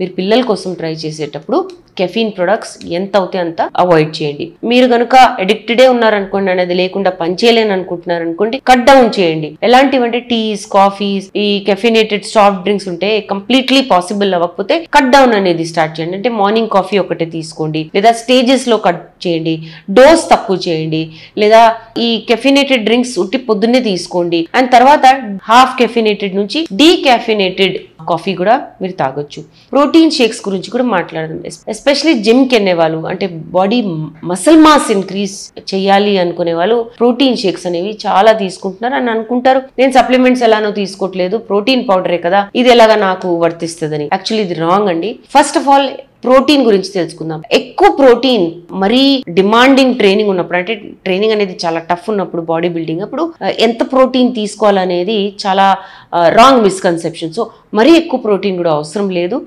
మీరు పిల్లల కోసం ట్రై చేసేటప్పుడు కెఫీన్ ప్రొడక్ట్స్ ఎంత అవుతే అంత అవాయిడ్ చేయండి. మీరు కనుక అడిక్టెడే ఉన్నారనుకోండి, అనేది లేకుండా పనిచేయలేని అనుకుంటున్నారు అనుకోండి, కట్ డౌన్ చేయండి. ఎలాంటివంటే టీస్, కాఫీస్, ఈ కెఫినేటెడ్ సాఫ్ట్ డ్రింక్స్ ఉంటే కంప్లీట్లీ పాసిబుల్ అవ్వకపోతే కట్ డౌన్ అనేది స్టార్ట్ చేయండి. అంటే మార్నింగ్ కాఫీ ఒకటే తీసుకోండి, లేదా స్టేజెస్ లో కట్ చేయండి, డోస్ తక్కువ చేయండి, లేదా ఈ కెఫినేటెడ్ డ్రింక్స్ ఉట్టి పొద్దున్నే తీసుకోండి. అండ్ తర్వాత హాఫ్ కెఫినేటెడ్ నుంచి డీకాఫినేటెడ్ కాఫీ కూడా మీరు తాగొచ్చు. ప్రోటీన్ షేక్స్ గురించి కూడా మాట్లాడదాం. ఎస్పెషలీ జిమ్ కి వెళ్ళే వాళ్ళు, అంటే బాడీ మసిల్ మాస్ ఇంక్రీజ్ చేయాలి అనుకునే వాళ్ళు ప్రోటీన్ షేక్స్ అనేవి చాలా తీసుకుంటున్నారు అని అనుకుంటారు. నేను సప్లిమెంట్స్ ఎలానో తీసుకోవట్లేదు, ప్రోటీన్ పౌడరే కదా, ఇది ఎలాగా నాకు వర్తిస్తుందని. యాక్చువల్లీ ఇది రాంగ్ అండి. ఫస్ట్ ఆఫ్ ఆల్ ప్రోటీన్ గురించి తెలుసుకుందాం. ఎక్కువ ప్రోటీన్ మరీ డిమాండింగ్ ట్రైనింగ్ ఉన్నప్పుడు, అంటే ట్రైనింగ్ అనేది చాలా టఫ్ ఉన్నప్పుడు, బాడీ బిల్డింగ్ అప్పుడు ఎంత ప్రోటీన్ తీసుకోవాలనేది చాలా రాంగ్ మిస్కన్సెప్షన్. సో మరీ ఎక్కువ ప్రోటీన్ కూడా అవసరం లేదు.